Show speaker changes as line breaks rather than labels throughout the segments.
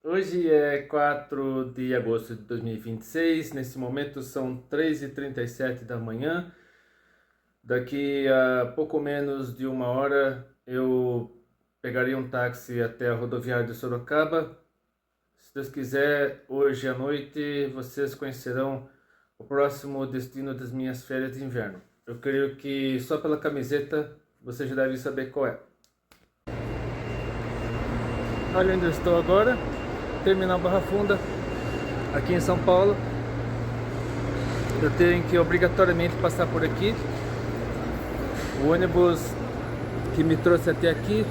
Hoje é 4 de agosto de 2026, nesse momento são 3h37 da manhã. Daqui a pouco menos de uma hora eu pegaria um táxi até a rodoviária de Sorocaba. Se Deus quiser, hoje à noite vocês conhecerão o próximo destino das minhas férias de inverno. Eu creio que só pela camiseta você já deve saber qual é. Olha onde eu estou agora. Terminal Barra Funda, aqui em São Paulo. Eu tenho que obrigatoriamente passar por aqui. O ônibus que me trouxe até aqui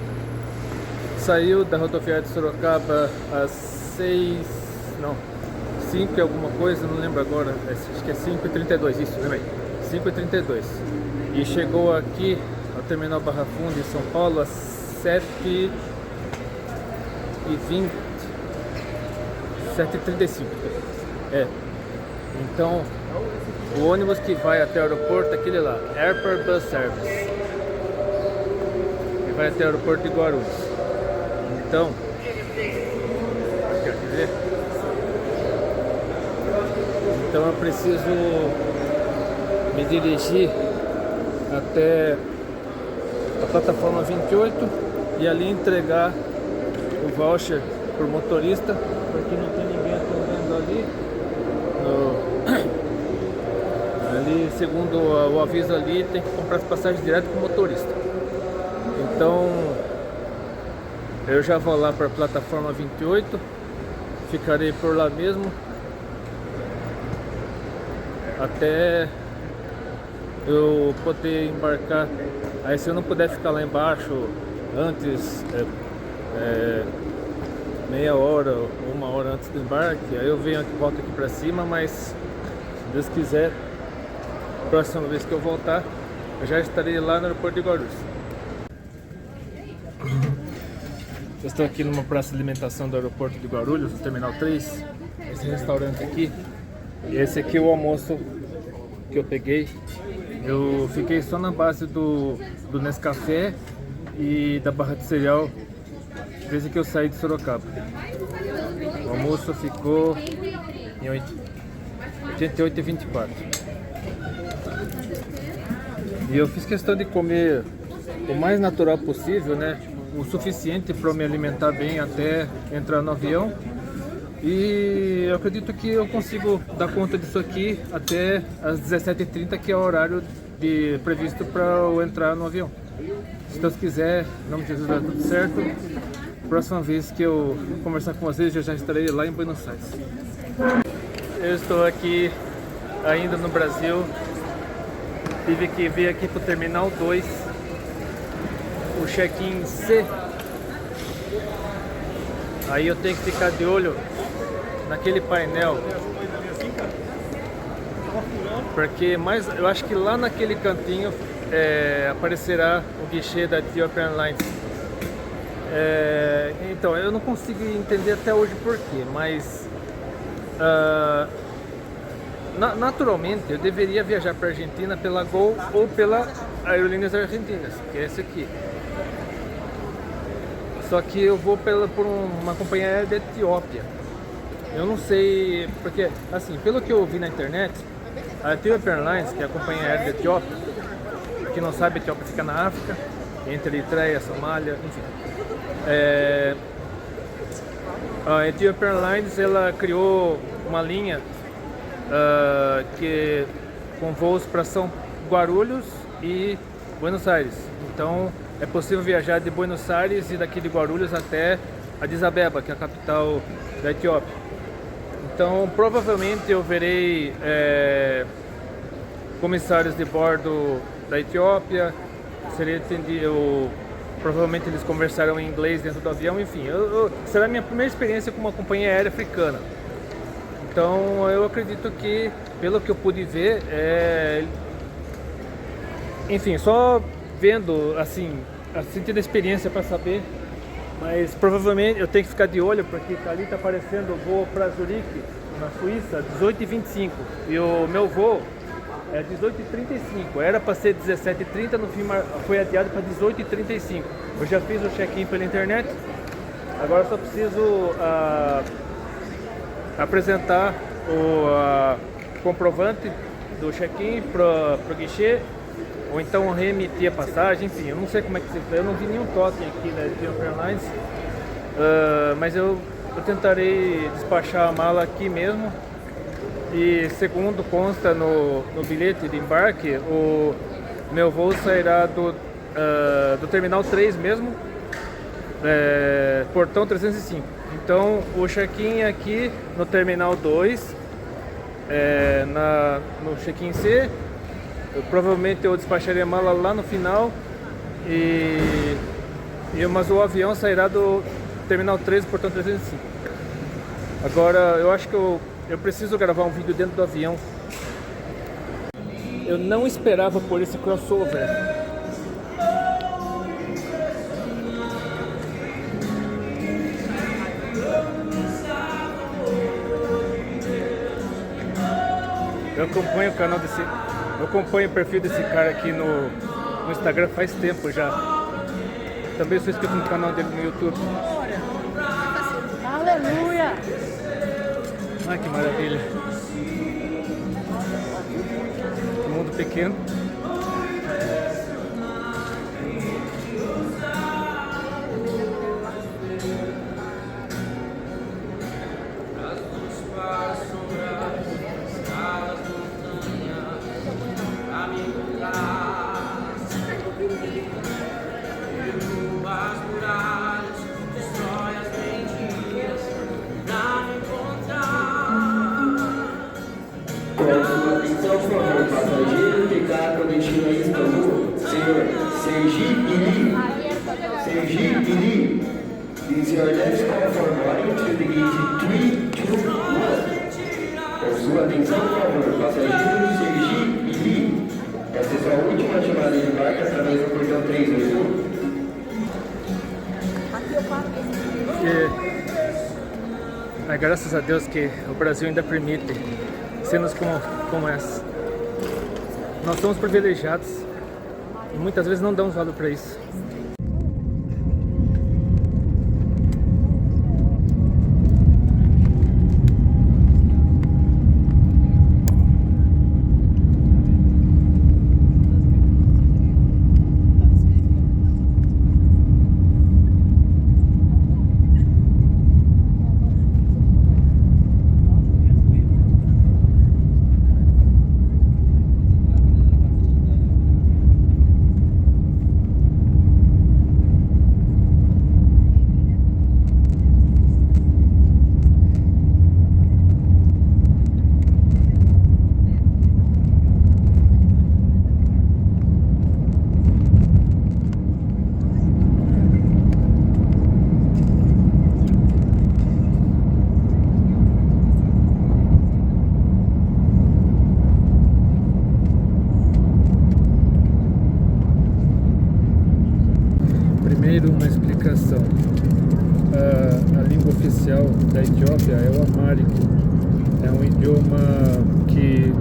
saiu da rodoviária de Sorocaba às 5 e alguma coisa, não lembro agora, acho que é 5h32, isso, lembrei, 5h32. E chegou aqui ao Terminal Barra Funda em São Paulo às 7h20. 7h35. Então, o ônibus que vai até o aeroporto é aquele lá, Airport Bus Service, que vai até o aeroporto de Guarulhos. Então, quer dizer? Então eu preciso me dirigir até a plataforma 28 e ali entregar o voucher por motorista, porque não tem ninguém atendendo ali, segundo o aviso ali, tem que comprar as passagens direto com o motorista. Então eu já vou lá para a plataforma 28, ficarei por lá mesmo até eu poder embarcar. Aí se eu não puder ficar lá embaixo antes, meia hora ou uma hora antes do embarque, aí eu venho aqui, volto aqui pra cima, mas se Deus quiser, próxima vez que eu voltar, eu já estarei lá no aeroporto de Guarulhos. Eu estou aqui numa praça de alimentação do aeroporto de Guarulhos, no Terminal 3, esse restaurante aqui, e esse aqui é o almoço que eu peguei. Eu fiquei só na base do Nescafé e da barra de cereal desde que eu saí de Sorocaba. O almoço ficou em 88,24. E eu fiz questão de comer o mais natural possível, né? O suficiente para me alimentar bem até entrar no avião. E eu acredito que eu consigo dar conta disso aqui até às 17h30, que é o horário previsto para eu entrar no avião. Se Deus quiser, em nome de Jesus, dá tudo certo. Próxima vez que eu conversar com vocês, eu já estarei lá em Buenos Aires. Eu estou aqui ainda no Brasil. Tive que vir aqui para o Terminal 2, o check-in C. Aí eu tenho que ficar de olho naquele painel, porque eu acho que lá naquele cantinho aparecerá o guichê da Ethiopian Airlines. Então, eu não consigo entender até hoje porquê, mas naturalmente eu deveria viajar para a Argentina pela Gol ou pela Aerolíneas Argentinas, que é esse aqui. Só que eu vou por uma companhia aérea da Etiópia. Eu não sei, porque, assim, pelo que eu vi na internet, a Ethiopian Airlines, que é a companhia aérea da Etiópia, para quem não sabe, a Etiópia fica na África, entre Eritreia, Somália, enfim. A Ethiopian Airlines, ela criou uma linha com voos para Guarulhos e Buenos Aires. Então é possível viajar de Buenos Aires e daqui de Guarulhos até Addis Abeba, que é a capital da Etiópia. Então provavelmente eu verei comissários de bordo da Etiópia, seria entendido. Provavelmente eles conversaram em inglês dentro do avião, enfim. Será a minha primeira experiência com uma companhia aérea africana. Então eu acredito que, pelo que eu pude ver, enfim, só vendo, assim, sentindo a experiência para saber. Mas provavelmente eu tenho que ficar de olho, porque ali está aparecendo o voo para Zurique, na Suíça, 18h25. E o meu voo é 18h35, era para ser 17h30, no fim foi adiado para 18h35. Eu já fiz o check-in pela internet Agora eu só preciso apresentar o comprovante do check-in pro guichê, ou então reemitir a passagem, enfim, eu não sei como é que se faz, eu não vi nenhum totem aqui na Ethiopian Airlines, mas eu tentarei despachar a mala aqui mesmo. E segundo consta no bilhete de embarque, o meu voo sairá do Terminal 3 mesmo, portão 305. Então o check-in aqui no Terminal 2, no check-in C, provavelmente eu despacharei a mala lá no final, mas o avião sairá do Terminal 3, portão 305. Agora eu acho que eu preciso gravar um vídeo dentro do avião. Eu não esperava por esse crossover. Eu acompanho o canal eu acompanho o perfil desse cara aqui no Instagram faz tempo já. Também sou inscrito no canal dele no YouTube.
Aleluia!
Ai, que maravilha. Mundo pequeno.
Atenção, por favor, passageiro que está com destino a Istambul, senhor Sergi. Is your next call for boarding to the gate 321. Com sua atenção, por favor, passageiro Sergi. Essa é sua última chamada de embarque através do portão 321.
Graças a Deus que o Brasil ainda permite cenas como essa. Nós somos privilegiados e muitas vezes não damos valor para isso. Primeiro, uma explicação. A língua oficial da Etiópia é o Amharic. É um idioma que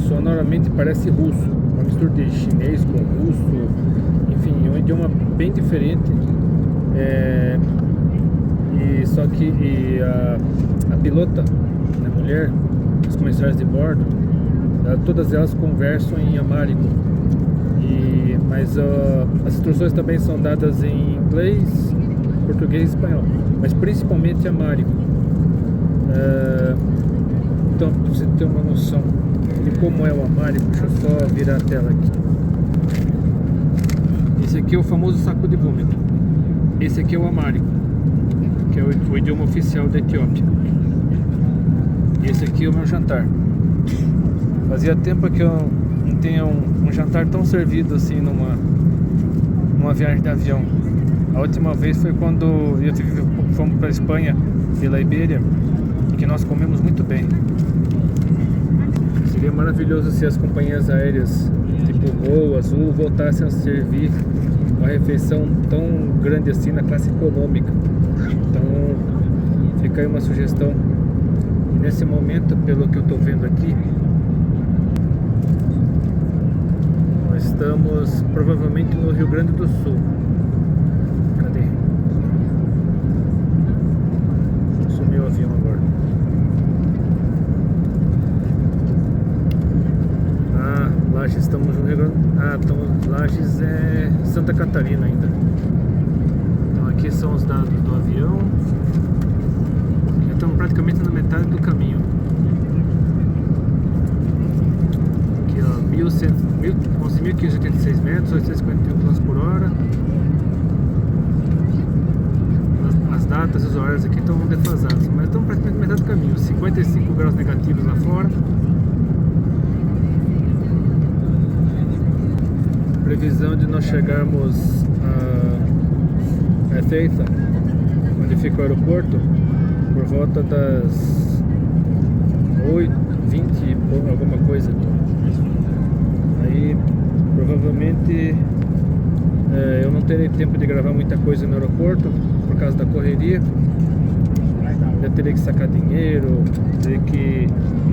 sonoramente parece russo, uma mistura de chinês com russo. Enfim, é um idioma bem diferente. Só que a pilota, a mulher, os comissários de bordo, todas elas conversam em Amharico. Mas as instruções também são dadas em inglês, português e espanhol, mas principalmente Amharico. Então, para você ter uma noção de como é o Amharico, deixa eu só virar a tela aqui. Esse aqui é o famoso saco de vômito. Esse aqui é o Amharico, que é o idioma oficial da Etiópia. E esse aqui é o meu jantar. Fazia tempo que eu não tinha um jantar tão servido assim numa viagem de avião. A última vez foi quando fomos para a Espanha, pela Ibéria, e que nós comemos muito bem. Seria maravilhoso se as companhias aéreas, tipo Gol, Azul, voltassem a servir uma refeição tão grande assim na classe econômica. Então fica aí uma sugestão. E nesse momento, pelo que eu estou vendo aqui, estamos provavelmente no Rio Grande do Sul. Cadê? estamos no Rio Grande... Ah, estamos Lages, Santa Catarina ainda. Então aqui são os dados do avião. Já estamos praticamente na metade do caminho. Aqui ó, 11.586 metros, 851 km por hora. As datas e os horários aqui estão defasados, mas estamos praticamente na metade do caminho. 55 graus negativos lá fora. Previsão de nós chegarmos a Ezeiza, onde fica o aeroporto, por volta das 8h20 e alguma coisa. Aí provavelmente eu não terei tempo de gravar muita coisa no aeroporto por causa da correria. Eu terei que sacar dinheiro, terei que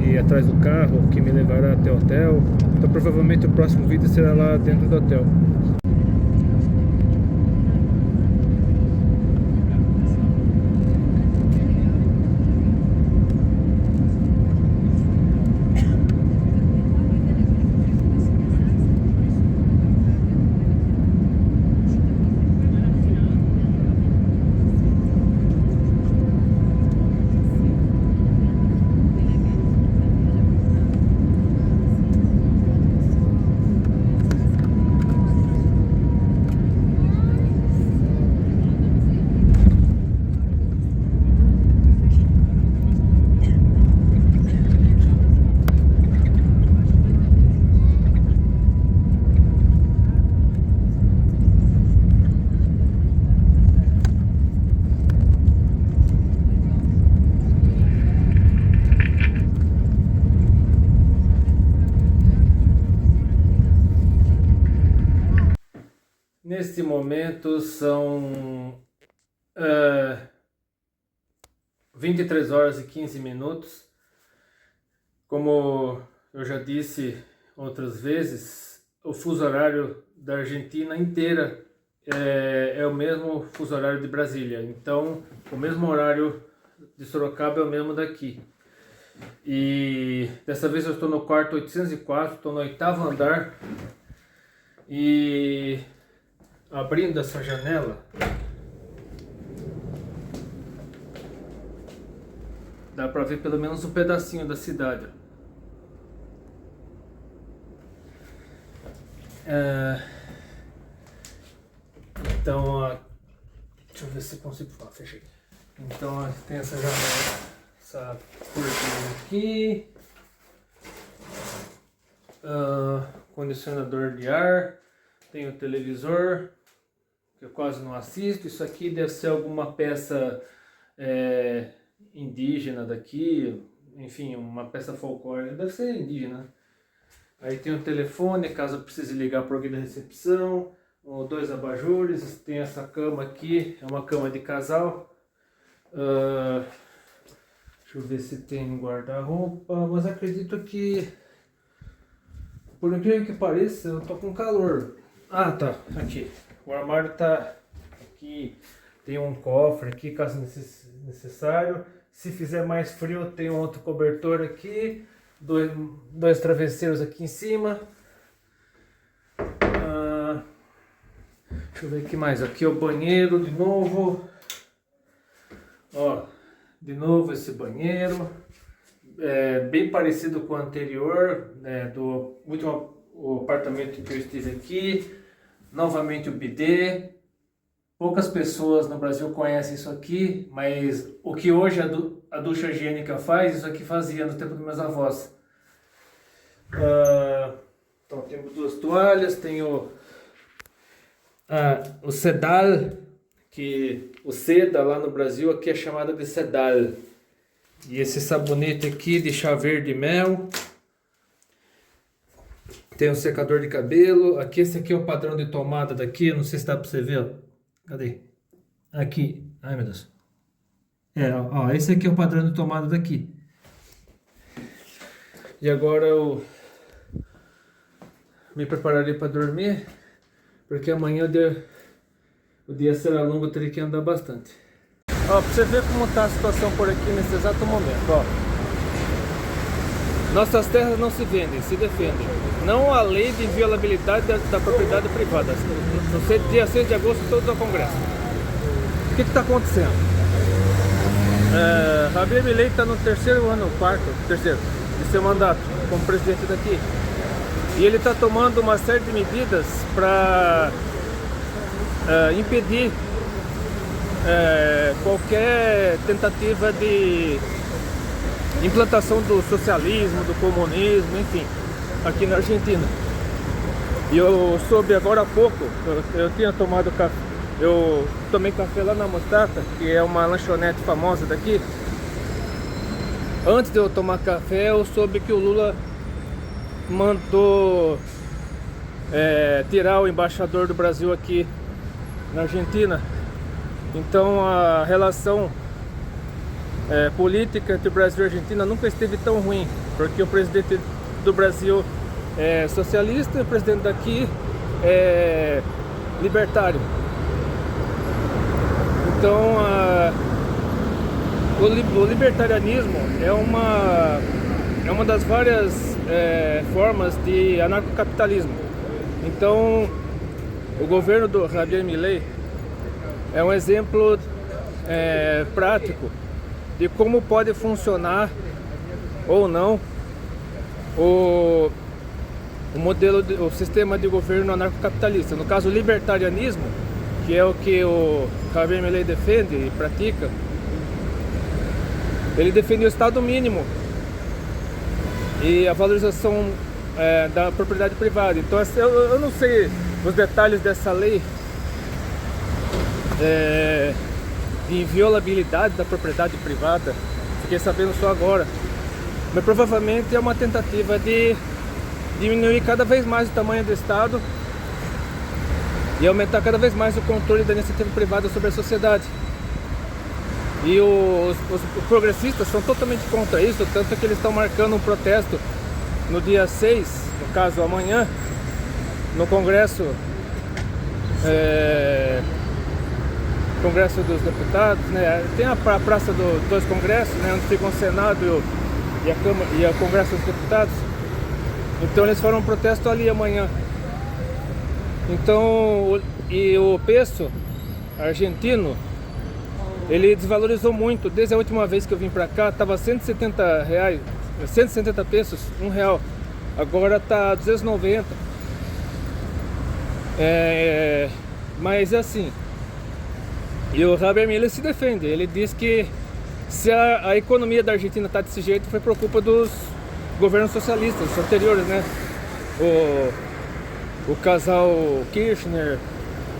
ir atrás do carro que me levará até o hotel. Então provavelmente o próximo vídeo será lá dentro do hotel. Neste momento são 23 horas e 15 minutos. Como eu já disse outras vezes, o fuso horário da Argentina inteira é o mesmo fuso horário de Brasília. Então, o mesmo horário de Sorocaba é o mesmo daqui. E dessa vez eu estou no quarto 804, estou no 8º andar. E abrindo essa janela, dá para ver pelo menos um pedacinho da cidade. Então, deixa eu ver se consigo falar, fechei. Então tem essa janela, essa cortina aqui, condicionador de ar, tem o televisor, que eu quase não assisto. Isso aqui deve ser alguma peça indígena daqui, enfim, uma peça folclórica, deve ser indígena. Aí tem o telefone, caso eu precise ligar para alguém da recepção, 2 abajures, tem essa cama aqui, é uma cama de casal. Deixa eu ver se tem guarda-roupa, mas acredito que, por incrível que pareça, eu tô com calor. Ah, tá, aqui. O armário tá aqui, tem um cofre aqui, caso necessário. Se fizer mais frio, tem um outro cobertor aqui, dois travesseiros aqui em cima. Deixa eu ver o que mais. Aqui é o banheiro de novo. Ó, de novo esse banheiro. Bem parecido com o anterior, do último apartamento que eu estive aqui. Novamente o bidê. Poucas pessoas no Brasil conhecem isso aqui, mas o que hoje a ducha higiênica faz, isso aqui fazia no tempo dos meus avós. Então temos 2 toalhas, tem o Sedal, que o seda lá no Brasil aqui é chamado de Sedal. E esse sabonete aqui de chá verde e mel. Tem um secador de cabelo. Aqui, esse aqui é o padrão de tomada daqui. Não sei se dá pra você ver, ó. Cadê? Aqui. Ai, meu Deus. Ó, esse aqui é o padrão de tomada daqui. E agora eu me prepararei para dormir, porque amanhã o dia será longo, eu terei que andar bastante. Ó, pra você ver como tá a situação por aqui nesse exato momento, ó. Nossas terras não se vendem, se defendem. Não a lei de inviolabilidade da propriedade privada. No dia 6 de agosto, todos ao Congresso. O que está acontecendo? Javier Milei está no terceiro de seu mandato como presidente daqui. E ele está tomando uma série de medidas para impedir qualquer tentativa de implantação do socialismo, do comunismo, enfim, aqui na Argentina. E eu soube agora há pouco, eu tinha tomado café, eu tomei café lá na Mostaza, que é uma lanchonete famosa daqui. Antes de eu tomar café, eu soube que o Lula mandou tirar o embaixador do Brasil aqui na Argentina. Então a relação política entre o Brasil e a Argentina nunca esteve tão ruim, porque o presidente do Brasil é socialista e o presidente daqui é libertário. Então o libertarianismo é uma das várias formas de anarcocapitalismo. Então o governo do Javier Milei é um exemplo prático de como pode funcionar ou não o sistema de governo anarcocapitalista. No caso, o libertarianismo, que é o que o Javier Milei defende e pratica, ele defende o Estado mínimo e a valorização da propriedade privada. Então eu não sei os detalhes dessa lei de inviolabilidade da propriedade privada, fiquei sabendo só agora, mas provavelmente é uma tentativa de diminuir cada vez mais o tamanho do Estado e aumentar cada vez mais o controle da iniciativa privada sobre a sociedade. E os progressistas são totalmente contra isso, tanto que eles estão marcando um protesto no dia 6, no caso amanhã, no Congresso dos Deputados, né? Tem a praça dos dois congressos, né? Onde ficam o Senado e a Câmara e o Congresso dos Deputados. Então eles farão um protesto ali amanhã. Então, o peso argentino, ele desvalorizou muito. Desde a última vez que eu vim pra cá, estava 170 reais, 170 pesos, R$1. Agora tá 290. Mas é assim. E o Javier Milei se defende. Ele diz que se a economia da Argentina está desse jeito foi por culpa dos governos socialistas anteriores, né? O casal Kirchner,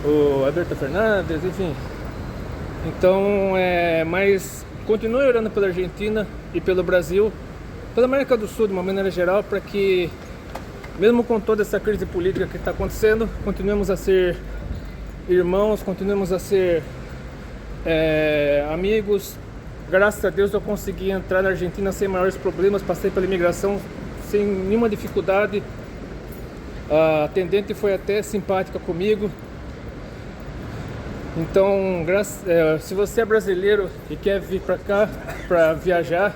o Alberto Fernandes, enfim. Então, mas continue orando pela Argentina e pelo Brasil, pela América do Sul de uma maneira geral, para que, mesmo com toda essa crise política que está acontecendo, continuemos a ser irmãos, continuemos a ser amigos. Graças a Deus eu consegui entrar na Argentina sem maiores problemas, passei pela imigração sem nenhuma dificuldade. A atendente foi até simpática comigo. Então, se você é brasileiro e quer vir para cá para viajar,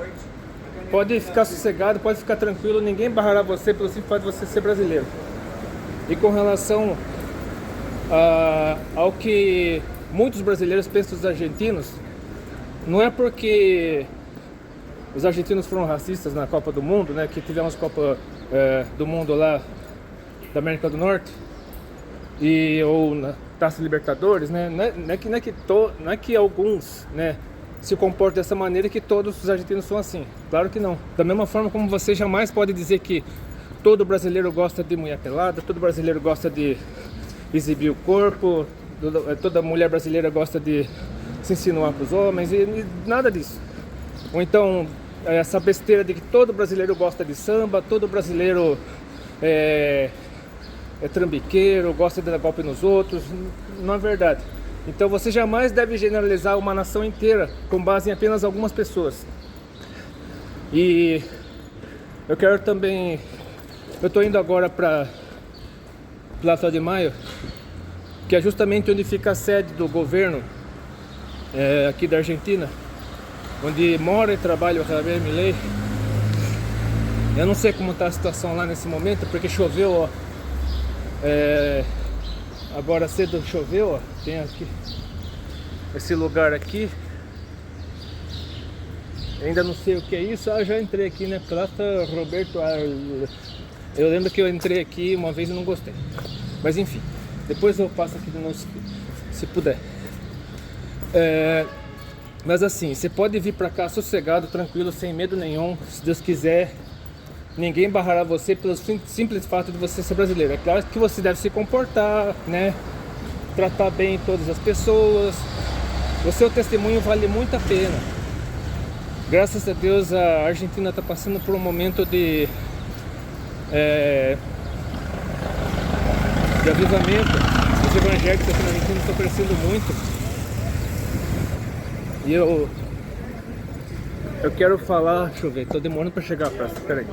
pode ficar sossegado, pode ficar tranquilo, ninguém barrará você pelo simples fato de você ser brasileiro. E com relação ao que muitos brasileiros pensam dos argentinos, não é porque os argentinos foram racistas na Copa do Mundo, né, que tivemos Copa do Mundo lá da América do Norte, ou na Taça Libertadores, né, não é que alguns, né, se comportam dessa maneira que todos os argentinos são assim. Claro que não. Da mesma forma como você jamais pode dizer que todo brasileiro gosta de mulher pelada, todo brasileiro gosta de exibir o corpo, toda mulher brasileira gosta de se insinuar para os homens, e nada disso. Ou então essa besteira de que todo brasileiro gosta de samba, todo brasileiro é trambiqueiro, gosta de dar golpe nos outros. Não é verdade. Então você jamais deve generalizar uma nação inteira com base em apenas algumas pessoas. E eu quero também, eu estou indo agora para Plaza de Mayo, que é justamente onde fica a sede do governo aqui da Argentina, onde mora e trabalha o Javier Milei. Eu não sei como está a situação lá nesse momento, porque choveu, ó. Agora cedo choveu, ó. Tem aqui esse lugar aqui. Ainda não sei o que é isso. Ah, já entrei aqui, né? Praça Roberto Arles. Eu lembro que eu entrei aqui uma vez e não gostei. Mas enfim, depois eu passo aqui de novo se puder. Mas assim, você pode vir pra cá sossegado, tranquilo, sem medo nenhum. Se Deus quiser, ninguém barrará você pelo simples fato de você ser brasileiro. É claro que você deve se comportar, né? Tratar bem todas as pessoas. O seu testemunho vale muito a pena. Graças a Deus a Argentina está passando por um momento de avivamento. Os evangélicos aqui na Argentina estão crescendo muito. E eu quero falar, deixa eu ver, tô demorando para chegar à praça, peraí.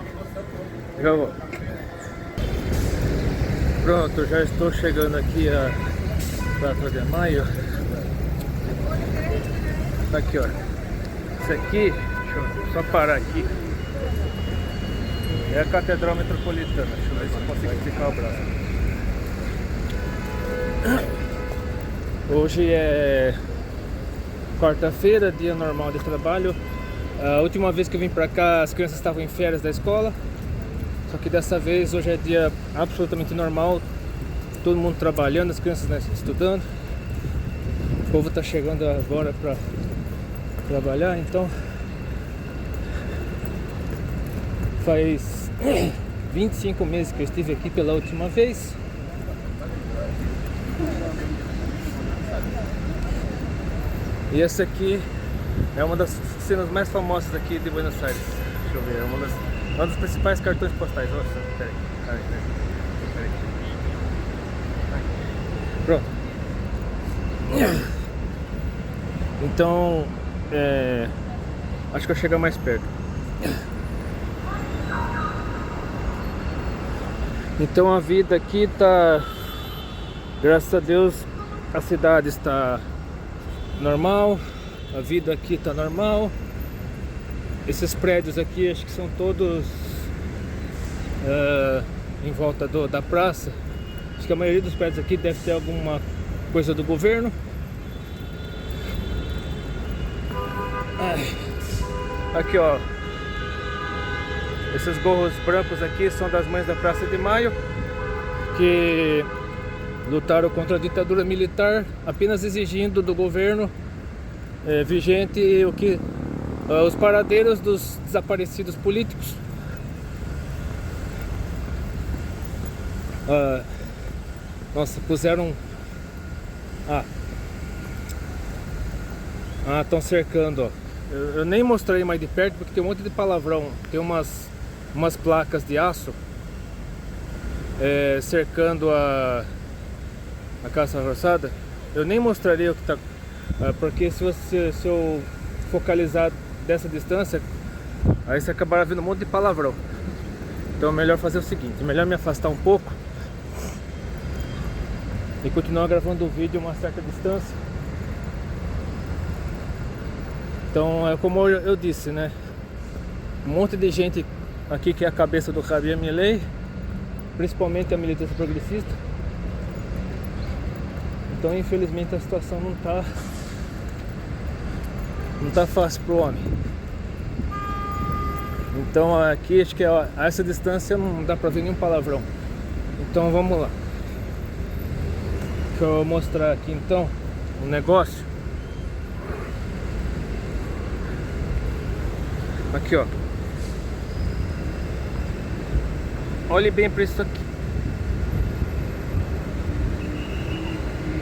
Já vou. Pronto, já estou chegando aqui a Praça de Maio. Aqui, ó. Isso aqui, deixa eu só parar aqui. É a Catedral Metropolitana. Deixa eu ver se eu consigo esticar o braço. Hoje é quarta-feira, dia normal de trabalho. A última vez que eu vim pra cá, as crianças estavam em férias da escola. Só que dessa vez, hoje é dia absolutamente normal. Todo mundo trabalhando, as crianças, né, estudando. O povo tá chegando agora pra trabalhar, então faz 25 meses que eu estive aqui pela última vez. E essa aqui é uma das cenas mais famosas aqui de Buenos Aires. Deixa eu ver, é uma dos principais cartões postais. Nossa, peraí. Pronto. Então, acho que eu chego mais perto. Então a vida aqui tá, graças a Deus, a cidade está normal, a vida aqui tá normal. Esses prédios aqui, acho que são todos em volta da praça. Acho que a maioria dos prédios aqui deve ter alguma coisa do governo. Aqui, ó, esses gorros brancos aqui são das Mães da Praça de Maio, que lutaram contra a ditadura militar, apenas exigindo do governo vigente os paradeiros dos desaparecidos políticos. Nossa, puseram... estão cercando, ó. Eu nem mostrei mais de perto porque tem um monte de palavrão. Tem umas placas de aço cercando a caça roçada. Eu nem mostraria o que tá, porque se eu focalizar dessa distância, aí você acabará vendo um monte de palavrão. Então é melhor fazer o seguinte, é melhor me afastar um pouco e continuar gravando o vídeo a uma certa distância. Então é como eu disse, né? Um monte de gente aqui que é a cabeça do Javier Milei, principalmente a militância progressista. Então infelizmente a situação não tá fácil pro homem. Então aqui acho que a essa distância não dá pra ver nenhum palavrão. Então vamos lá. Deixa eu mostrar aqui então um negócio. Aqui, ó. Olhe bem para isso aqui.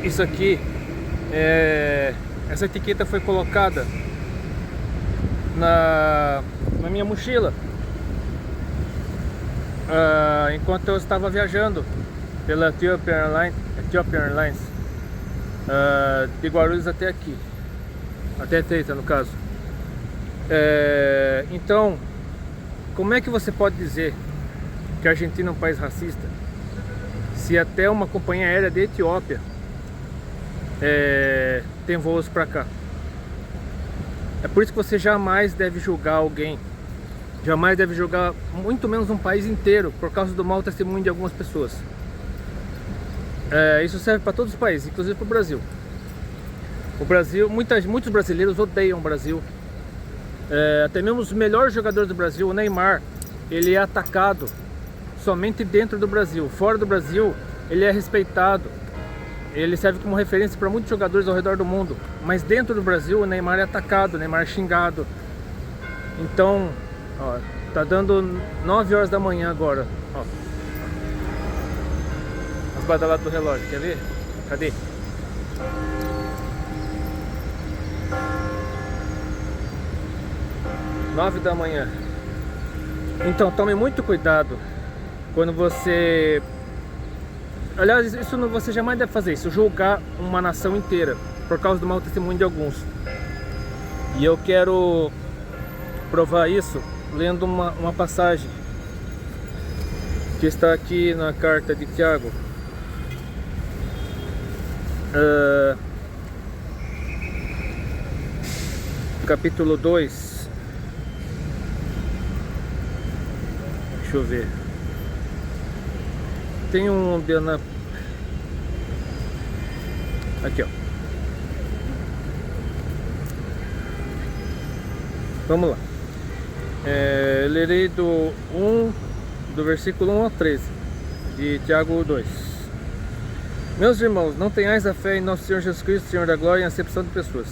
Isso aqui essa etiqueta foi colocada na minha mochila enquanto eu estava viajando pela Ethiopian Airlines de Guarulhos até aqui, até Teita no caso. Então, como é que você pode dizer que a Argentina é um país racista se até uma companhia aérea da Etiópia tem voos para cá? É por isso que você jamais deve julgar alguém jamais deve julgar, muito menos um país inteiro, por causa do mau testemunho de algumas pessoas. Isso serve para todos os países, inclusive para o Brasil. O Brasil, muitos brasileiros odeiam o Brasil. Até mesmo os melhores jogadores do Brasil, o Neymar, ele é atacado somente dentro do Brasil. Fora do Brasil, ele é respeitado. Ele serve como referência para muitos jogadores ao redor do mundo. Mas dentro do Brasil, o Neymar é atacado, o Neymar é xingado. Então, ó, tá dando 9 horas da manhã agora. Ó. As badaladas do relógio, quer ver? Cadê? Nove da manhã. Então tome muito cuidado quando você... Aliás, isso não, você jamais deve fazer isso, julgar uma nação inteira por causa do mau testemunho de alguns. E eu quero provar isso lendo uma passagem que está aqui na carta de Tiago. Capítulo 2. Deixa eu ver. Tem um aqui, ó. Vamos lá. Lerei do versículo 1 ao 13 de Tiago 2. Meus irmãos, não tenhais a fé em nosso Senhor Jesus Cristo, Senhor da glória, em acepção de pessoas.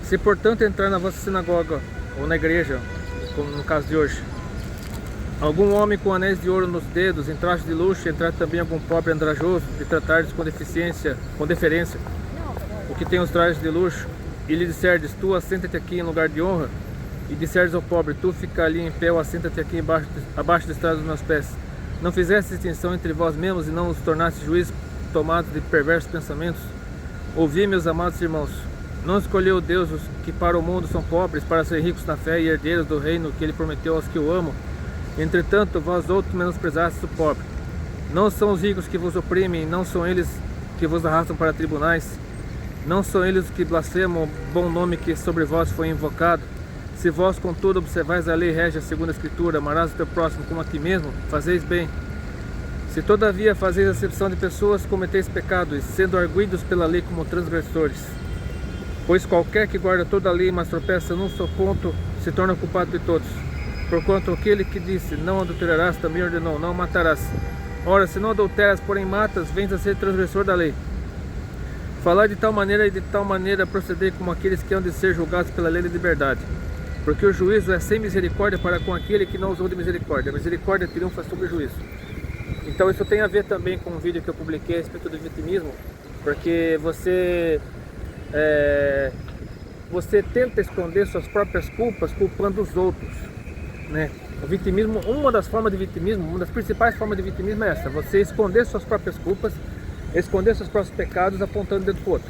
Se portanto entrar na vossa sinagoga ou na igreja, como no caso de hoje, algum homem com anéis de ouro nos dedos, em traje de luxo, entrar também algum pobre andrajoso, e tratar-lhes com deferência, o que tem os trajes de luxo, e lhe disserdes, tu assenta-te aqui em lugar de honra, e disserdes ao pobre, tu fica ali em pé, ou assenta-te aqui abaixo do estrado dos meus pés. Não fizeste distinção entre vós mesmos, e não os tornaste juízes tomados de perversos pensamentos? Ouvi, meus amados irmãos, não escolheu Deus os que para o mundo são pobres, para serem ricos na fé e herdeiros do reino que ele prometeu aos que o amam. Entretanto, vós outros menosprezastes o pobre. Não são os ricos que vos oprimem, não são eles que vos arrastam para tribunais, não são eles que blasfemam o bom nome que sobre vós foi invocado. Se vós, contudo, observais a lei régia segundo a Escritura, amarás o teu próximo como a ti mesmo, fazeis bem. Se todavia fazeis acepção de pessoas, cometeis pecado, e sendo arguidos pela lei como transgressores. Pois qualquer que guarda toda a lei, mas tropeça num só ponto, se torna culpado de todos. Porquanto aquele que disse, não adulterarás, também ordenou, não matarás. Ora, se não adulteras, porém matas, vens a ser transgressor da lei. Falai de tal maneira e de tal maneira procedei como aqueles que hão de ser julgados pela lei da liberdade. Porque o juízo é sem misericórdia para com aquele que não usou de misericórdia. A misericórdia triunfa sobre o juízo. Então isso tem a ver também com um vídeo que eu publiquei a respeito do vitimismo, porque você tenta esconder suas próprias culpas culpando os outros, né? O vitimismo, uma das formas de vitimismo, uma das principais formas de vitimismo é essa: você esconder suas próprias culpas, esconder seus próprios pecados apontando o dedo pro outro.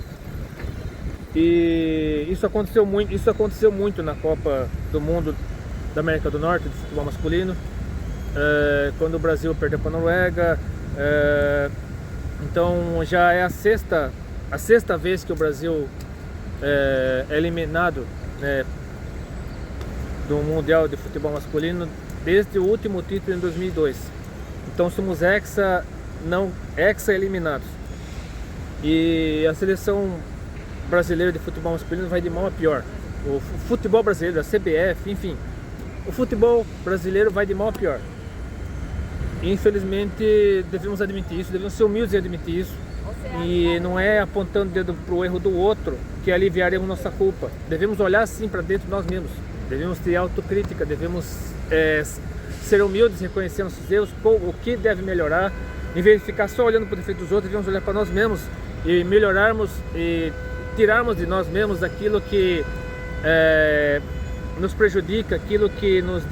E isso aconteceu muito na Copa do Mundo da América do Norte de futebol masculino, quando o Brasil perdeu para a Noruega. Então já é a sexta vez que o Brasil é eliminado, né, do Mundial de Futebol Masculino, desde o último título em 2002. Então somos hexa eliminados. E a seleção brasileira de futebol masculino vai de mal a pior. O futebol brasileiro, a CBF, enfim, o futebol brasileiro vai de mal a pior. E, infelizmente, devemos admitir isso, devemos ser humildes e admitir isso. E não é apontando o dedo para o erro do outro que aliviaremos nossa culpa. Devemos olhar sim para dentro de nós mesmos. Devemos ter autocrítica, devemos ser humildes, reconhecer nossos erros, o que deve melhorar. Em vez de ficar só olhando para o defeito dos outros, devemos olhar para nós mesmos e melhorarmos e tirarmos de nós mesmos aquilo que nos prejudica, aquilo que nos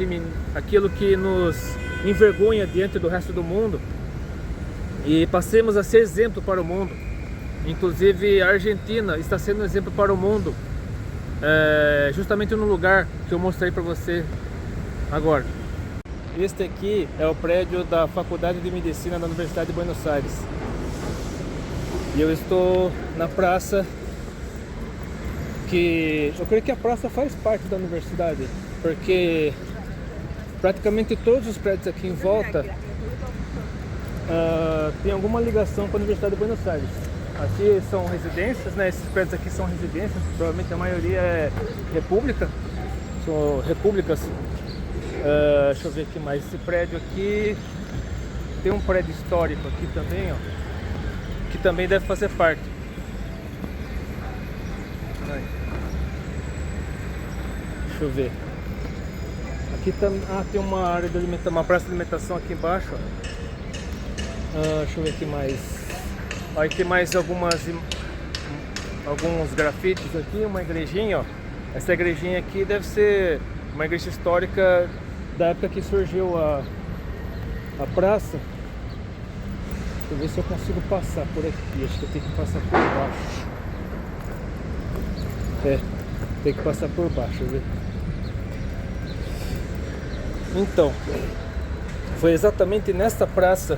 envergonha diante do resto do mundo, e passemos a ser exemplo para o mundo. Inclusive a Argentina está sendo um exemplo para o mundo, justamente no lugar que eu mostrei para você agora. Este aqui é o prédio da Faculdade de Medicina da Universidade de Buenos Aires. E eu estou na praça, que eu creio que a praça faz parte da universidade, porque praticamente todos os prédios aqui em volta tem alguma ligação com a Universidade de Buenos Aires. Aqui são residências, né? Esses prédios aqui são residências, provavelmente a maioria é república, são repúblicas. Deixa eu ver aqui mais. Esse prédio aqui tem um prédio histórico aqui também, ó, que também deve fazer parte. Deixa eu ver. Aqui tem uma área de alimentação, uma praça de alimentação aqui embaixo. Deixa eu ver aqui mais. Aí tem mais alguns grafites aqui, uma igrejinha, ó. Essa igrejinha aqui deve ser uma igreja histórica da época que surgiu a praça. Deixa eu ver se eu consigo passar por aqui. Acho que eu tenho que passar por baixo. Tem que passar por baixo, deixa eu ver. Então, foi exatamente nesta praça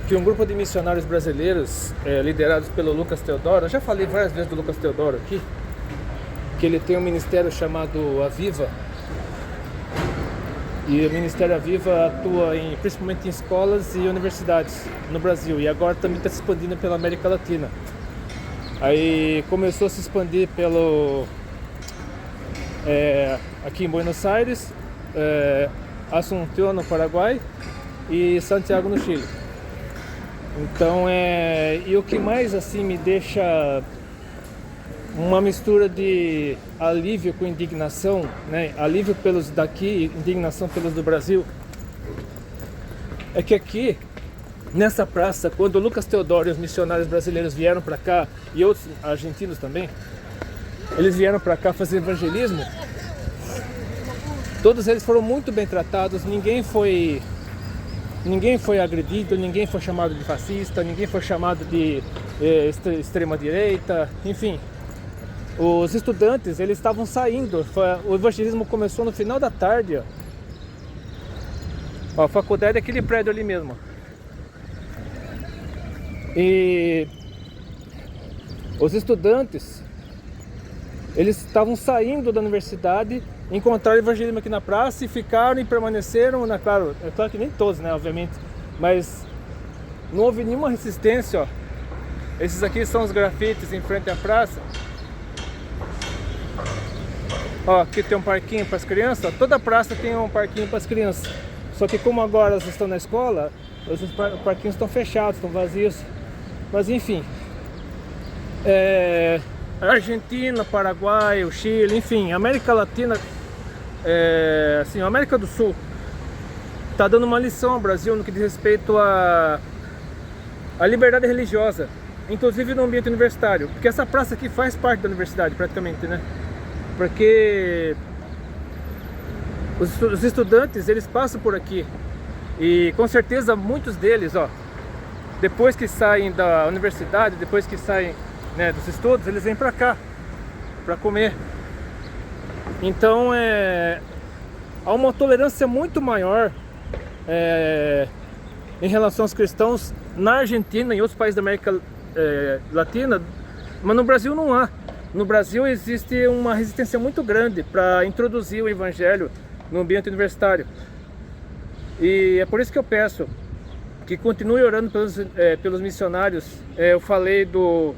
que um grupo de missionários brasileiros, liderados pelo Lucas Teodoro, eu já falei várias vezes do Lucas Teodoro aqui, que ele tem um ministério chamado Aviva, e o Ministério Aviva atua principalmente em escolas e universidades no Brasil, e agora também está se expandindo pela América Latina. Aí começou a se expandir aqui em Buenos Aires, Asunción no Paraguai e Santiago no Chile. Então e o que mais assim me deixa uma mistura de alívio com indignação, né? Alívio pelos daqui, indignação pelos do Brasil, é que aqui nessa praça, quando o Lucas Teodoro e os missionários brasileiros vieram para cá, e outros argentinos também, eles vieram para cá fazer evangelismo, todos eles foram muito bem tratados, ninguém foi agredido, ninguém foi chamado de fascista, ninguém foi chamado de extrema-direita, enfim. Os estudantes, eles estavam saindo, o evangelismo começou no final da tarde. Ó, a faculdade é aquele prédio ali mesmo. E os estudantes, eles estavam saindo da universidade, encontraram o evangelismo aqui na praça e ficaram e permaneceram, né? Claro, é claro que nem todos, né, obviamente, mas não houve nenhuma resistência, ó. Esses aqui são os grafites em frente à praça. Ó, aqui tem um parquinho para as crianças, toda a praça tem um parquinho para as crianças. Só que como agora elas estão na escola, os parquinhos estão fechados, estão vazios. Mas enfim, Argentina, Paraguai, o Chile, enfim, América Latina, assim, a América do Sul está dando uma lição ao Brasil no que diz respeito à liberdade religiosa, inclusive no ambiente universitário, porque essa praça aqui faz parte da universidade praticamente, né? Porque os estudantes, eles passam por aqui e com certeza muitos deles, ó, depois que saem da universidade, depois que saem, né, dos estudos, eles vêm para cá para comer. Então há uma tolerância muito maior em relação aos cristãos na Argentina e em outros países da América Latina, mas no Brasil não há. No Brasil existe uma resistência muito grande para introduzir o evangelho no ambiente universitário. E é por isso que eu peço que continue orando pelos missionários. Eu falei do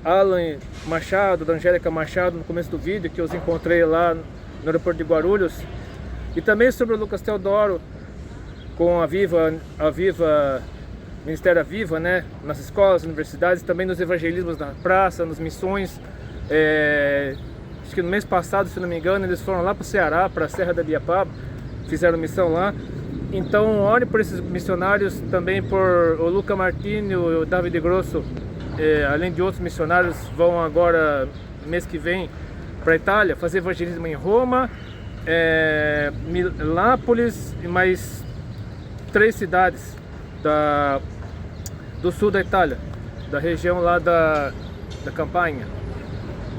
Alan Machado, da Angélica Machado no começo do vídeo, que eu os encontrei lá no aeroporto de Guarulhos. E também sobre o Lucas Teodoro, com a Viva, Ministério Aviva, né, nas escolas, universidades, também nos evangelismos na praça, nas missões. Acho que no mês passado, se não me engano, eles foram lá para o Ceará, para a Serra da Biapaba, fizeram missão lá. Então ore por esses missionários, também por o Luca Martini, o David Grosso, além de outros missionários, vão agora, mês que vem, para a Itália, fazer evangelismo em Roma, Nápoles e mais 3 cidades do sul da Itália, da região lá da Campania.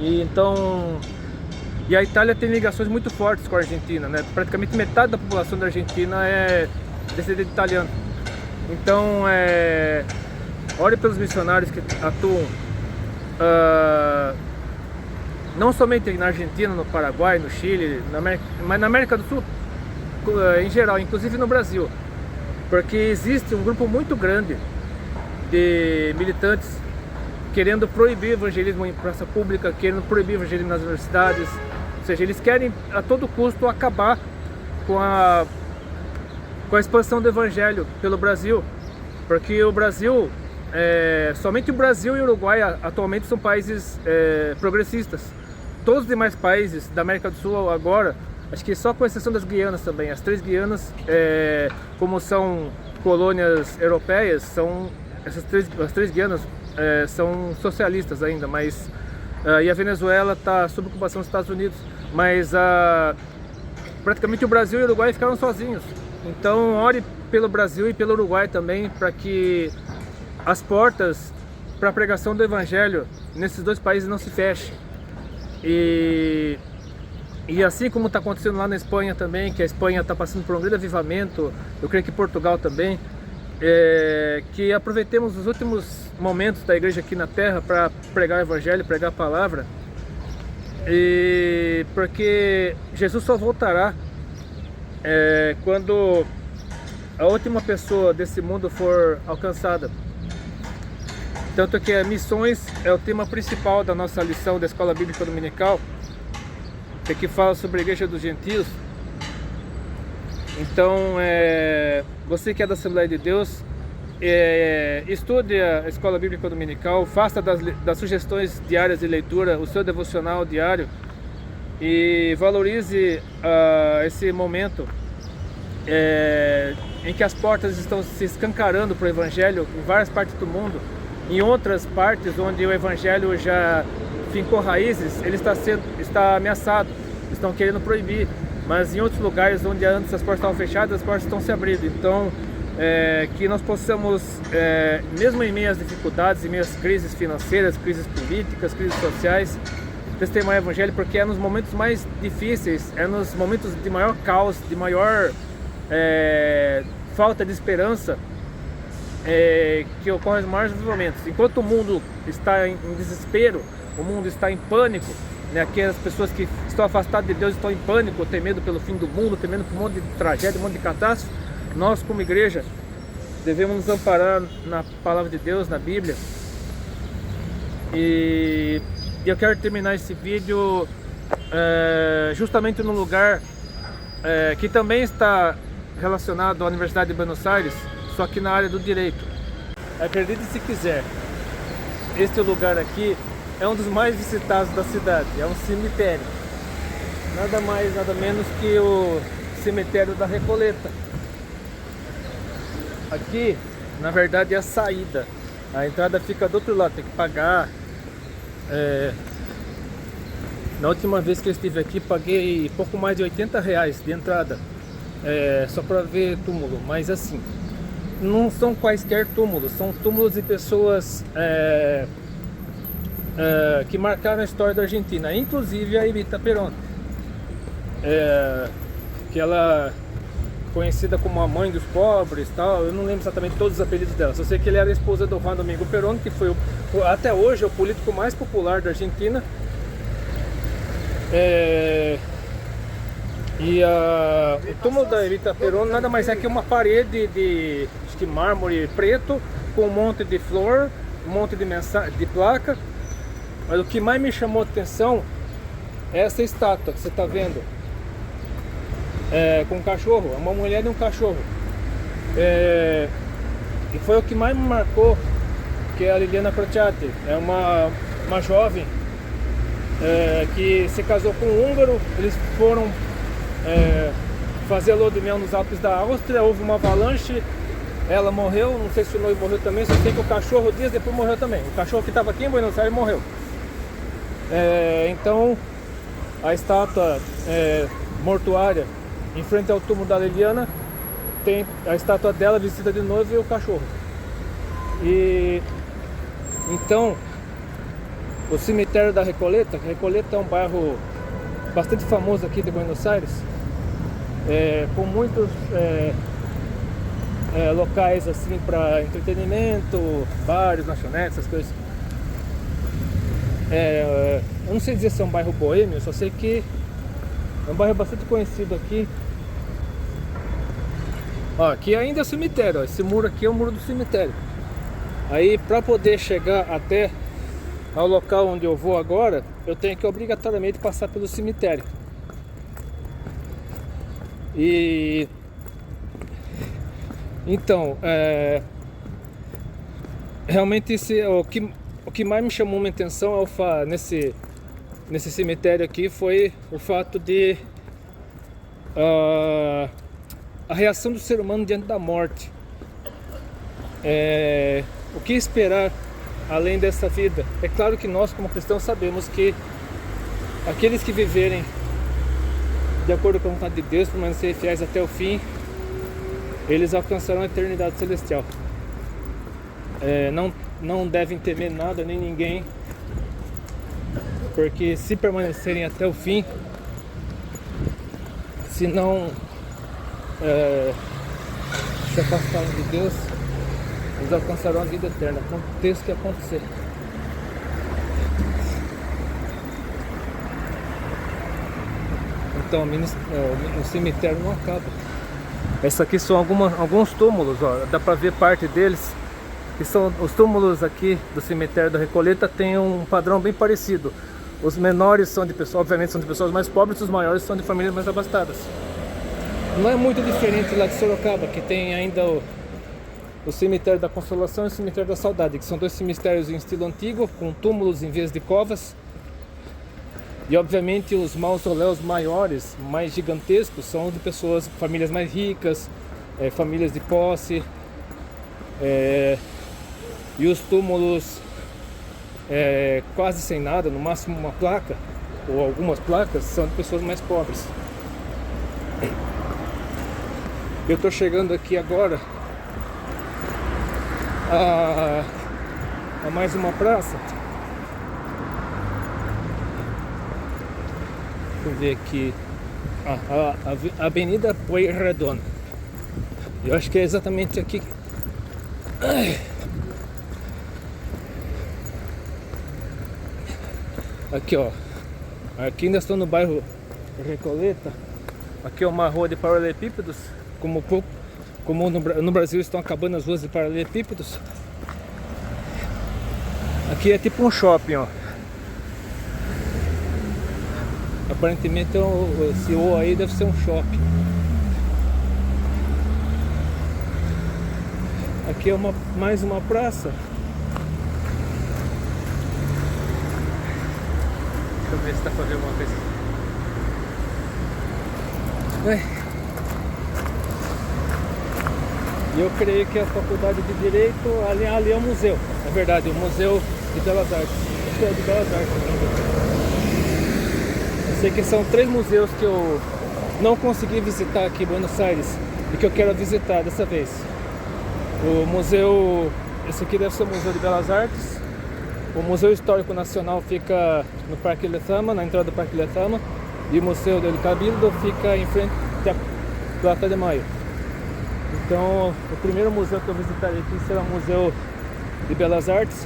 E a Itália tem ligações muito fortes com a Argentina, né? Praticamente metade da população da Argentina é descendente italiano. Então, ore pelos missionários que atuam não somente na Argentina, no Paraguai, no Chile, mas na América do Sul. em geral, inclusive no Brasil, porque existe um grupo muito grande de militantes querendo proibir o evangelismo em praça pública, querendo proibir o evangelismo nas universidades, ou seja, eles querem a todo custo acabar com a expansão do evangelho pelo Brasil, porque o Brasil, somente o Brasil e o Uruguai atualmente são países progressistas. Todos os demais países da América do Sul agora, acho que só com exceção das Guianas também, as 3 Guianas, como são colônias europeias, as três Guianas são socialistas ainda, mas e a Venezuela está sob ocupação dos Estados Unidos, mas praticamente o Brasil e o Uruguai ficaram sozinhos. Então ore pelo Brasil e pelo Uruguai também, para que as portas para a pregação do Evangelho nesses 2 países não se fechem. E assim como está acontecendo lá na Espanha também, que a Espanha está passando por um grande avivamento, eu creio que Portugal também, que aproveitemos os últimos momentos da igreja aqui na terra para pregar o Evangelho, pregar a palavra, e porque Jesus só voltará quando a última pessoa desse mundo for alcançada. Tanto que missões é o tema principal da nossa lição da Escola Bíblica Dominical, que fala sobre a Igreja dos Gentios. Então, você que é da Assembleia de Deus, estude a Escola Bíblica Dominical, faça das sugestões diárias de leitura o seu devocional diário e valorize esse momento em que as portas estão se escancarando para o Evangelho em várias partes do mundo. Em outras partes onde o Evangelho já fincou raízes, ele está ameaçado, estão querendo proibir. Mas em outros lugares onde antes as portas estavam fechadas, as portas estão se abrindo. Então, que nós possamos, mesmo em meio às dificuldades, em meio às crises financeiras, crises políticas, crises sociais, testemunhar o Evangelho, porque é nos momentos mais difíceis, é nos momentos de maior caos, de maior falta de esperança, que ocorrem os maiores movimentos. Enquanto o mundo está em desespero, o mundo está em pânico, aquelas pessoas que estão afastadas de Deus estão em pânico, tem medo pelo fim do mundo, tem medo por um monte de tragédia, um monte de catástrofe. Nós, como igreja, devemos nos amparar na palavra de Deus, na Bíblia. E eu quero terminar esse vídeo justamente num lugar que também está relacionado à Universidade de Buenos Aires, só que na área do direito. Acredite se quiser, este lugar aqui é um dos mais visitados da cidade, é um cemitério. Nada mais, nada menos que o cemitério da Recoleta. Aqui, na verdade, é a saída. A entrada fica do outro lado, tem que pagar. Na última vez que eu estive aqui, paguei pouco mais de R$80 de entrada, só para ver túmulo. Mas assim, não são quaisquer túmulos, são túmulos de pessoas que marcaram a história da Argentina, inclusive a Evita Perón, que ela conhecida como a mãe dos pobres, tal. Eu não lembro exatamente todos os apelidos dela, só sei que ele era a esposa do Juan Domingo Perón, que foi até hoje o político mais popular da Argentina. O túmulo da Evita Perón nada mais é que uma parede de mármore preto com um monte de flor, um monte de placa. Mas o que mais me chamou a atenção é essa estátua que você está vendo, com um cachorro, uma mulher e um cachorro. E foi o que mais me marcou, que é a Liliana Crociati. É uma jovem que se casou com um húngaro. Eles foram fazer a lua de mel nos Alpes da Áustria, houve uma avalanche, ela morreu, não sei se o noivo morreu também, só sei que o cachorro dias depois morreu também. O cachorro que estava aqui em Buenos Aires morreu. Então a estátua mortuária em frente ao túmulo da Liliana tem a estátua dela vestida de noiva e o cachorro. E então o cemitério da Recoleta, Recoleta é um bairro bastante famoso aqui de Buenos Aires, com muitos locais assim para entretenimento, bares, lanchonetes, essas coisas. Eu não sei dizer se é um bairro boêmio, só sei que é um bairro bastante conhecido aqui Ó, aqui ainda é o cemitério, ó. Esse muro aqui é o muro do cemitério. Aí para poder chegar até ao local onde eu vou agora, eu tenho que obrigatoriamente passar pelo cemitério. E então, realmente o que mais me chamou minha atenção nesse cemitério aqui foi o fato de a reação do ser humano diante da morte. O que esperar além dessa vida? É claro que nós, como cristãos, sabemos que aqueles que viverem de acordo com a vontade de Deus, permanecerem fiéis até o fim, eles alcançarão a eternidade celestial. Não devem temer nada nem ninguém, porque se permanecerem até o fim, se não se afastarem de Deus, eles alcançarão a vida eterna. Aconteça o que acontecer. Então o cemitério não acaba. Essa aqui são alguns túmulos, ó. Dá pra ver parte deles. Que são os túmulos aqui do cemitério da Recoleta. Tem um padrão bem parecido. Os menores são de pessoas, obviamente são de pessoas mais pobres. Os maiores são de famílias mais abastadas. Não é muito diferente lá de Sorocaba, que tem ainda o cemitério da Consolação e o cemitério da Saudade, que são dois cemitérios em estilo antigo, com túmulos em vez de covas. E obviamente os mausoléus maiores, mais gigantescos, são de pessoas, famílias mais ricas, famílias de posse. E os túmulos quase sem nada, no máximo uma placa, ou algumas placas, são de pessoas mais pobres. Eu estou chegando aqui agora a mais uma praça. Deixa eu ver aqui. A Avenida Pueyrredón. Eu acho que é exatamente aqui. Aqui, ó. Aqui ainda estou no bairro Recoleta. Aqui é uma rua de paralelepípedos. Como no Brasil estão acabando as ruas de paralelepípedos. Aqui é tipo um shopping, ó. Aparentemente esse O aí deve ser um shopping. Aqui é mais uma praça. Deixa eu ver se dá pra ver alguma coisa. E eu creio que a faculdade de Direito, ali é o museu. É verdade, o Museu de Belas Artes. Acho que é de Belas Artes. Eu sei que são 3 museus que eu não consegui visitar aqui em Buenos Aires e que eu quero visitar dessa vez. O museu, esse aqui deve ser o Museu de Belas Artes. O Museu Histórico Nacional fica no Parque Lezama, na entrada do Parque Lezama. E o Museu del Cabildo fica em frente à Plaza de Mayo. Então, o primeiro museu que eu visitarei aqui será o Museu de Belas Artes.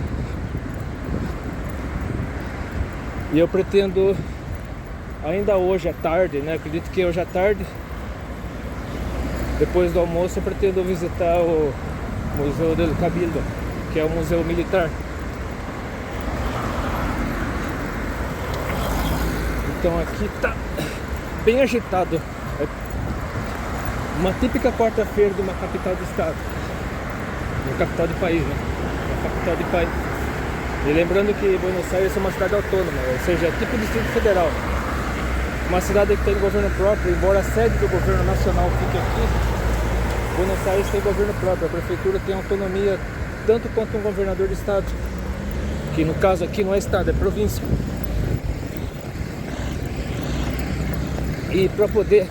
E eu pretendo, ainda hoje à tarde, né? Acredito que hoje à tarde, depois do almoço, eu pretendo visitar o Museu del Cabildo, que é o museu militar. Então aqui tá bem agitado. É uma típica quarta-feira de uma capital do estado. Uma capital de país, né? Uma capital de país. E lembrando que Buenos Aires é uma cidade autônoma, ou seja, é tipo Distrito Federal. Uma cidade que tem governo próprio, embora a sede do governo nacional fique aqui, Buenos Aires tem governo próprio. A prefeitura tem autonomia tanto quanto um governador de estado, que no caso aqui não é estado, é província. E para poder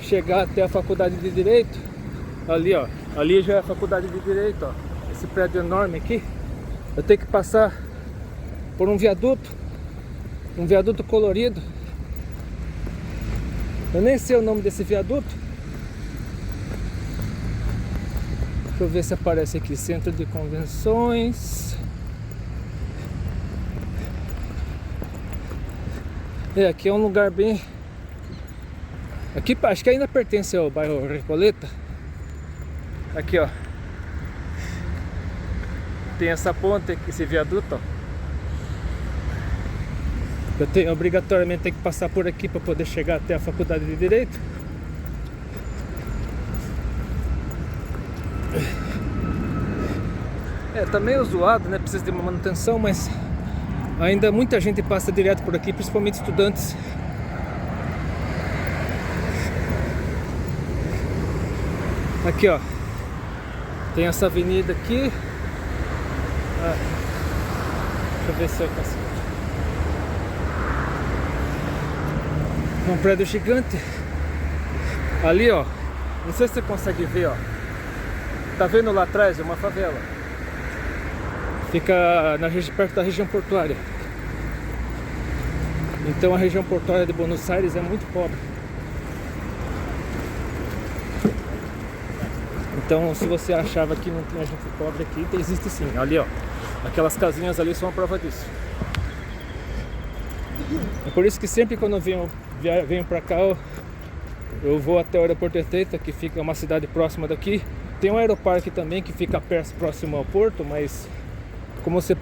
chegar até a faculdade de Direito, ali ó, ali já é a faculdade de Direito, ó, esse prédio enorme aqui, eu tenho que passar por um viaduto colorido. Eu nem sei o nome desse viaduto. Deixa eu ver se aparece aqui, Centro de Convenções. Aqui é um lugar bem... Aqui acho que ainda pertence ao bairro Recoleta. Aqui, ó. Tem essa ponte, esse viaduto, ó. Eu tenho obrigatoriamente que passar por aqui para poder chegar até a faculdade de Direito. Tá meio zoado, né? Precisa de uma manutenção, mas ainda muita gente passa direto por aqui, principalmente estudantes. Aqui, ó. Tem essa avenida aqui. Deixa eu ver se eu consigo. Um prédio gigante. Ali, ó. Não sei se você consegue ver, ó. Tá vendo lá atrás? É uma favela. Fica perto da região portuária. Então a região portuária de Buenos Aires é muito pobre. Então se você achava que não tinha gente pobre aqui, existe sim. Ali, ó. Aquelas casinhas ali são a prova disso. É por isso que sempre quando eu venho pra cá, eu vou até o aeroporto Estreita, que fica uma cidade próxima daqui. Tem um aeroparque também que fica próximo ao porto, mas como você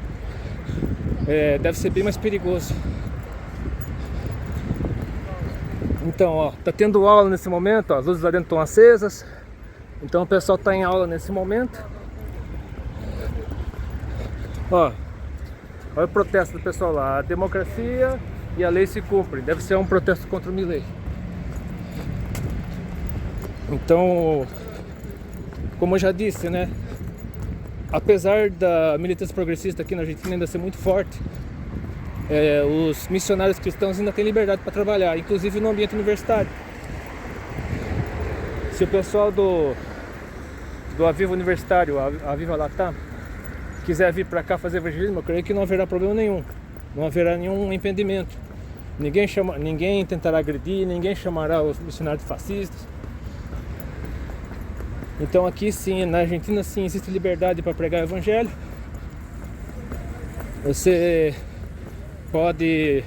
deve ser bem mais perigoso. Então, ó, tá tendo aula nesse momento, ó, as luzes lá dentro estão acesas. Então o pessoal tá em aula nesse momento. Ó, olha o protesto do pessoal lá. A democracia e a lei se cumprem. Deve ser um protesto contra o Milei. Então, como eu já disse, né? Apesar da militância progressista aqui na Argentina ainda ser muito forte, os missionários cristãos ainda têm liberdade para trabalhar, inclusive no ambiente universitário. Se o pessoal do Aviva Universitário, a Aviva Latam, quiser vir para cá fazer evangelismo, eu creio que não haverá problema nenhum. Não haverá nenhum impedimento. Ninguém tentará agredir, ninguém chamará os missionários de fascistas. Então aqui sim, na Argentina sim, existe liberdade para pregar o evangelho. Você pode...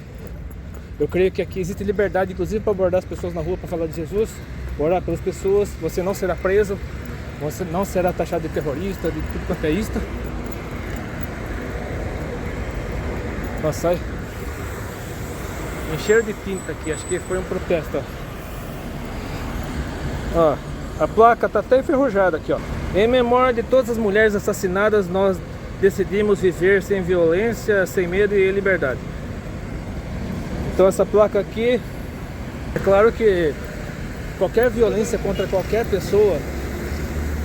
Eu creio que aqui existe liberdade, inclusive, para abordar as pessoas na rua para falar de Jesus, orar pelas pessoas. Você não será preso, você não será taxado de terrorista, de tudo quanto é isto. Nossa, sai. Encheram de tinta aqui, acho que foi um protesto, ó. A placa tá até enferrujada aqui, ó. Em memória de todas as mulheres assassinadas, nós decidimos viver sem violência, sem medo e em liberdade. Então essa placa aqui, é claro que qualquer violência contra qualquer pessoa,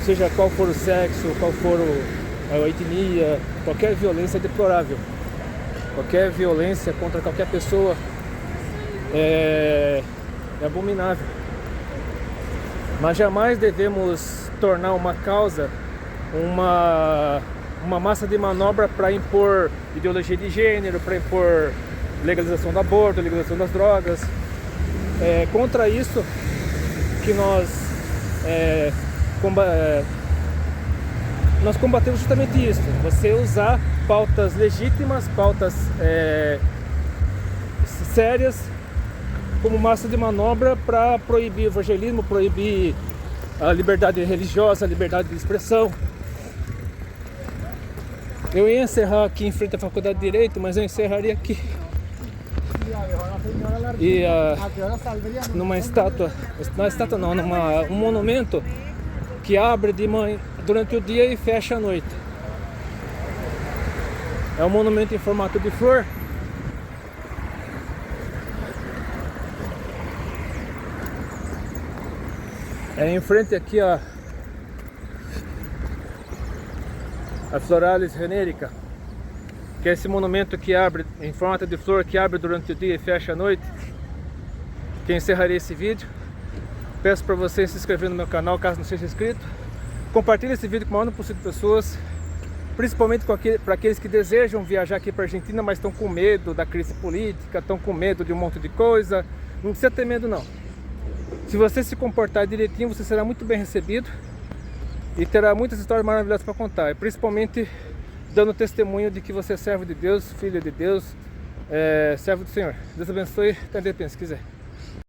seja qual for o sexo, qual for a etnia, qualquer violência é deplorável. Qualquer violência contra qualquer pessoa é abominável. Mas jamais devemos tornar uma causa uma massa de manobra para impor ideologia de gênero, para impor legalização do aborto, legalização das drogas. É contra isso que nós combatemos justamente isso. Você usar pautas legítimas, pautas sérias, como massa de manobra para proibir o evangelismo, proibir a liberdade religiosa, a liberdade de expressão. Eu ia encerrar aqui em frente à Faculdade de Direito, mas eu encerraria aqui. E numa estátua, um monumento que abre durante o dia e fecha à noite. É um monumento em formato de flor. Em frente aqui a Floralis Renerica, que é esse monumento que abre em formato de flor, que abre durante o dia e fecha à noite. Que eu encerraria esse vídeo. Peço para você se inscrever no meu canal caso não seja inscrito. Compartilhe esse vídeo com o maior número possível de pessoas, principalmente para aqueles que desejam viajar aqui para a Argentina, mas estão com medo da crise política, estão com medo de um monte de coisa. Não precisa ter medo não. Se você se comportar direitinho, você será muito bem recebido e terá muitas histórias maravilhosas para contar, principalmente dando testemunho de que você é servo de Deus, filho de Deus, servo do Senhor. Deus abençoe, até depende, se quiser.